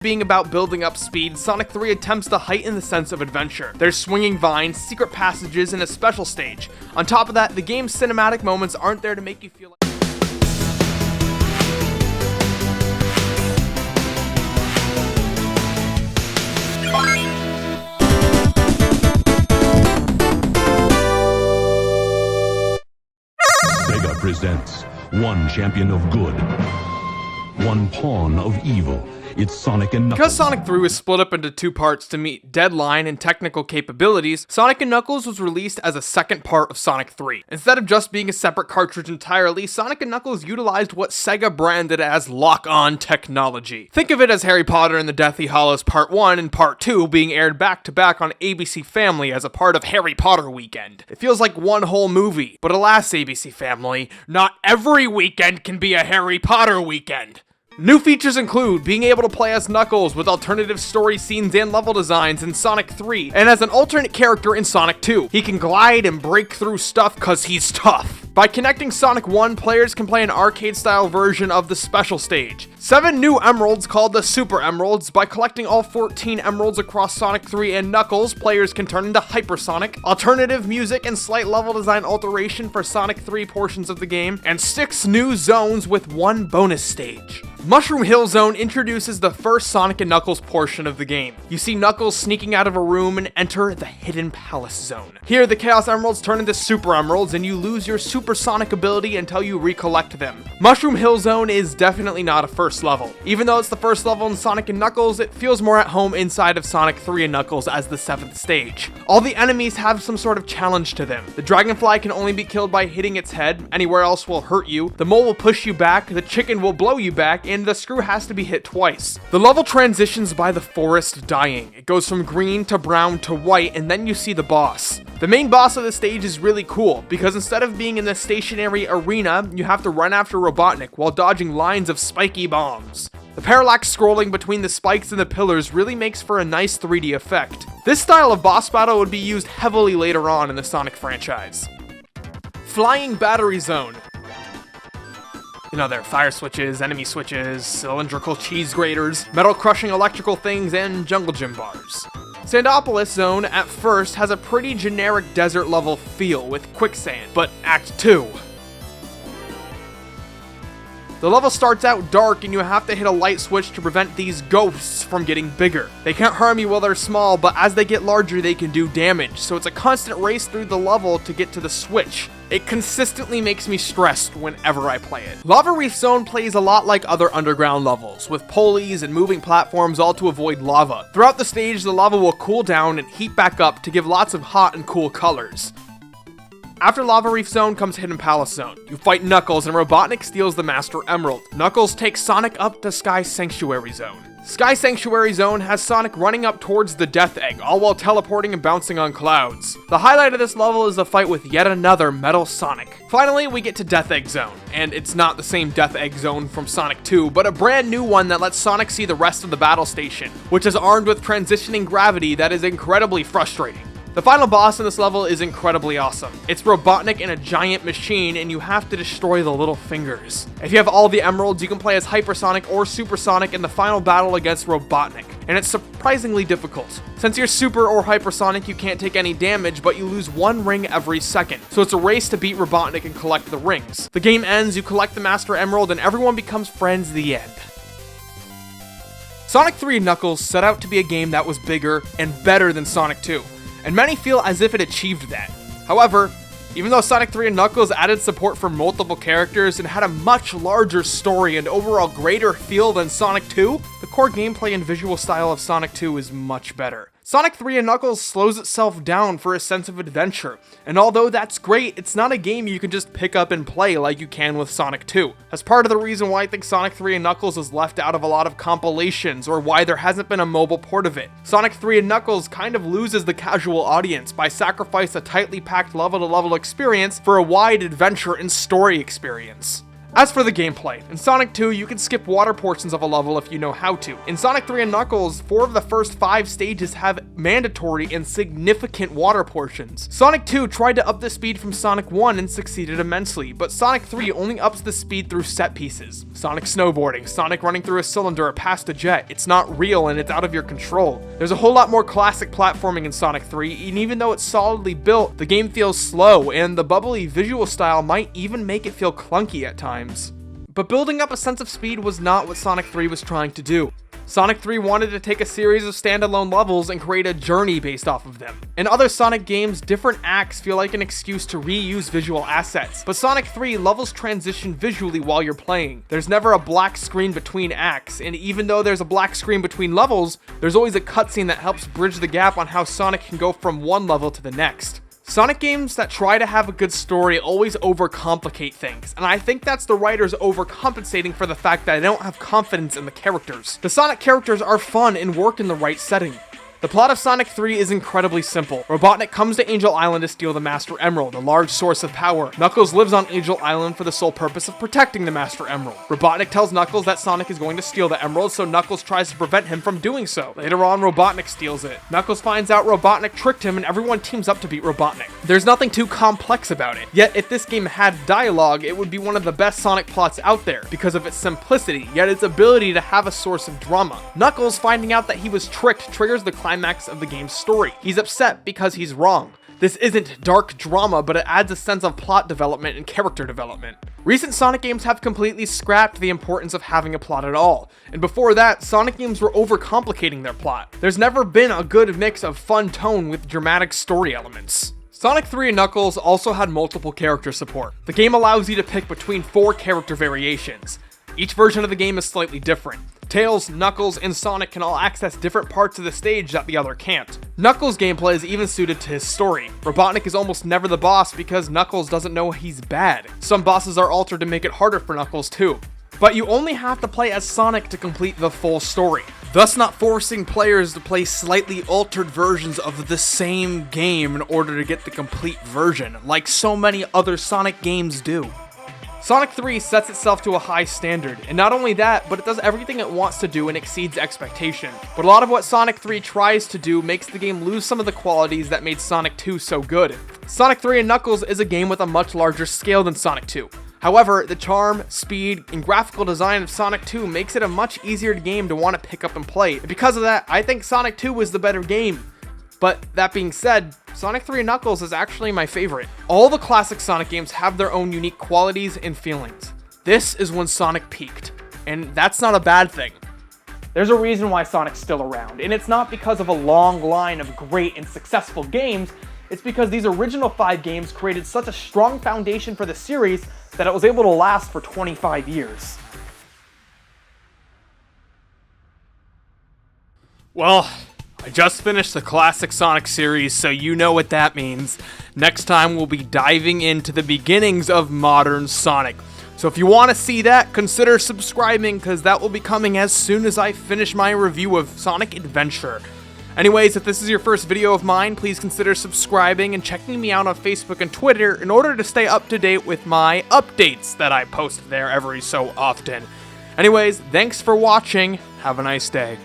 Being about building up speed, Sonic 3 attempts to heighten the sense of adventure. There's swinging vines, secret passages, and a special stage. On top of that, the game's cinematic moments aren't there to make you feel like Sega presents one champion of good, one pawn of evil. It's Sonic and Knuckles. Because Sonic 3 was split up into two parts to meet deadline and technical capabilities, Sonic and Knuckles was released as a second part of Sonic 3. Instead of just being a separate cartridge entirely, Sonic and Knuckles utilized what Sega branded as lock-on technology. Think of it as Harry Potter and the Deathly Hallows Part 1 and Part 2 being aired back-to-back on ABC Family as a part of Harry Potter Weekend. It feels like one whole movie, but alas ABC Family, not every weekend can be a Harry Potter weekend. New features include being able to play as Knuckles with alternative story scenes and level designs in Sonic 3, and as an alternate character in Sonic 2. He can glide and break through stuff cause he's tough. By connecting Sonic 1, players can play an arcade-style version of the special stage. 7 new emeralds called the Super Emeralds. By collecting all 14 emeralds across Sonic 3 and Knuckles, players can turn into Hypersonic. Alternative music and slight level design alteration for Sonic 3 portions of the game, and 6 new zones with 1 bonus stage. Mushroom Hill Zone introduces the first Sonic and Knuckles portion of the game. You see Knuckles sneaking out of a room and enter the Hidden Palace Zone. Here, the Chaos Emeralds turn into Super Emeralds, and you lose your Supersonic ability until you recollect them. Mushroom Hill Zone is definitely not a first level. Even though it's the first level in Sonic and Knuckles, it feels more at home inside of Sonic 3 and Knuckles as the 7th stage. All the enemies have some sort of challenge to them. The dragonfly can only be killed by hitting its head, anywhere else will hurt you, the mole will push you back, the chicken will blow you back, and the screw has to be hit twice. The level transitions by the forest dying. It goes from green to brown to white, and then you see the boss. The main boss of the stage is really cool, because instead of being in the stationary arena, you have to run after Robotnik while dodging lines of spiky bombs. The parallax scrolling between the spikes and the pillars really makes for a nice 3D effect. This style of boss battle would be used heavily later on in the Sonic franchise. Flying Battery Zone. You know, there are fire switches, enemy switches, cylindrical cheese graters, metal crushing electrical things, and jungle gym bars. Sandopolis Zone at first has a pretty generic desert level feel with quicksand, but Act 2. The level starts out dark and you have to hit a light switch to prevent these ghosts from getting bigger. They can't harm you while they're small, but as they get larger they can do damage, so it's a constant race through the level to get to the switch. It consistently makes me stressed whenever I play it. Lava Reef Zone plays a lot like other underground levels, with pulleys and moving platforms all to avoid lava. Throughout the stage, the lava will cool down and heat back up to give lots of hot and cool colors. After Lava Reef Zone comes Hidden Palace Zone. You fight Knuckles and Robotnik steals the Master Emerald. Knuckles takes Sonic up to Sky Sanctuary Zone. Sky Sanctuary Zone has Sonic running up towards the Death Egg, all while teleporting and bouncing on clouds. The highlight of this level is the fight with yet another Metal Sonic. Finally, we get to Death Egg Zone, and it's not the same Death Egg Zone from Sonic 2, but a brand new one that lets Sonic see the rest of the battle station, which is armed with transitioning gravity that is incredibly frustrating. The final boss in this level is incredibly awesome. It's Robotnik in a giant machine, and you have to destroy the little fingers. If you have all the emeralds, you can play as Hypersonic or Supersonic in the final battle against Robotnik, and it's surprisingly difficult. Since you're Super or Hypersonic, you can't take any damage, but you lose 1 ring every second, so it's a race to beat Robotnik and collect the rings. The game ends, you collect the Master Emerald, and everyone becomes friends at the end. Sonic 3 and Knuckles set out to be a game that was bigger and better than Sonic 2. And many feel as if it achieved that. However, even though Sonic 3 and Knuckles added support for multiple characters and had a much larger story and overall greater feel than Sonic 2, the core gameplay and visual style of Sonic 2 is much better. Sonic 3 and Knuckles slows itself down for a sense of adventure, and although that's great, it's not a game you can just pick up and play like you can with Sonic 2. That's part of the reason why I think Sonic 3 and Knuckles is left out of a lot of compilations, or why there hasn't been a mobile port of it. Sonic 3 and Knuckles kind of loses the casual audience by sacrificing a tightly packed level-to-level experience for a wide adventure and story experience. As for the gameplay, in Sonic 2, you can skip water portions of a level if you know how to. In Sonic 3 and Knuckles, 4 of the first 5 stages have mandatory and significant water portions. Sonic 2 tried to up the speed from Sonic 1 and succeeded immensely, but Sonic 3 only ups the speed through set pieces. Sonic snowboarding, Sonic running through a cylinder or past a jet, it's not real and it's out of your control. There's a whole lot more classic platforming in Sonic 3, and even though it's solidly built, the game feels slow, and the bubbly visual style might even make it feel clunky at times. But building up a sense of speed was not what Sonic 3 was trying to do. Sonic 3 wanted to take a series of standalone levels and create a journey based off of them. In other Sonic games, different acts feel like an excuse to reuse visual assets, but Sonic 3 levels transition visually while you're playing. There's never a black screen between acts, and even though there's a black screen between levels, there's always a cutscene that helps bridge the gap on how Sonic can go from one level to the next. Sonic games that try to have a good story always overcomplicate things, and I think that's the writers overcompensating for the fact that I don't have confidence in the characters. The Sonic characters are fun and work in the right setting. The plot of Sonic 3 is incredibly simple. Robotnik comes to Angel Island to steal the Master Emerald, a large source of power. Knuckles lives on Angel Island for the sole purpose of protecting the Master Emerald. Robotnik tells Knuckles that Sonic is going to steal the emerald, so Knuckles tries to prevent him from doing so. Later on, Robotnik steals it. Knuckles finds out Robotnik tricked him, and everyone teams up to beat Robotnik. There's nothing too complex about it. Yet, if this game had dialogue, it would be one of the best Sonic plots out there, because of its simplicity, yet its ability to have a source of drama. Knuckles finding out that he was tricked triggers the climax of the game's story. He's upset because he's wrong. This isn't dark drama, but it adds a sense of plot development and character development. Recent Sonic games have completely scrapped the importance of having a plot at all, and before that, Sonic games were overcomplicating their plot. There's never been a good mix of fun tone with dramatic story elements. Sonic 3 and Knuckles also had multiple character support. The game allows you to pick between 4 character variations. Each version of the game is slightly different. Tails, Knuckles, and Sonic can all access different parts of the stage that the other can't. Knuckles' gameplay is even suited to his story. Robotnik is almost never the boss because Knuckles doesn't know he's bad. Some bosses are altered to make it harder for Knuckles too. But you only have to play as Sonic to complete the full story, thus not forcing players to play slightly altered versions of the same game in order to get the complete version, like so many other Sonic games do. Sonic 3 sets itself to a high standard, and not only that, but it does everything it wants to do and exceeds expectation. But a lot of what Sonic 3 tries to do makes the game lose some of the qualities that made Sonic 2 so good. Sonic 3 and Knuckles is a game with a much larger scale than Sonic 2. However, the charm, speed, and graphical design of Sonic 2 makes it a much easier game to want to pick up and play, and because of that, I think Sonic 2 was the better game. But that being said, Sonic 3 and Knuckles is actually my favorite. All the classic Sonic games have their own unique qualities and feelings. This is when Sonic peaked, and that's not a bad thing. There's a reason why Sonic's still around, and it's not because of a long line of great and successful games, it's because these original 5 games created such a strong foundation for the series that it was able to last for 25 years. Well, I just finished the classic Sonic series, so you know what that means. Next time we'll be diving into the beginnings of modern Sonic. So if you want to see that, consider subscribing, because that will be coming as soon as I finish my review of Sonic Adventure. Anyways, if this is your first video of mine, please consider subscribing and checking me out on Facebook and Twitter in order to stay up to date with my updates that I post there every so often. Anyways, thanks for watching. Have a nice day.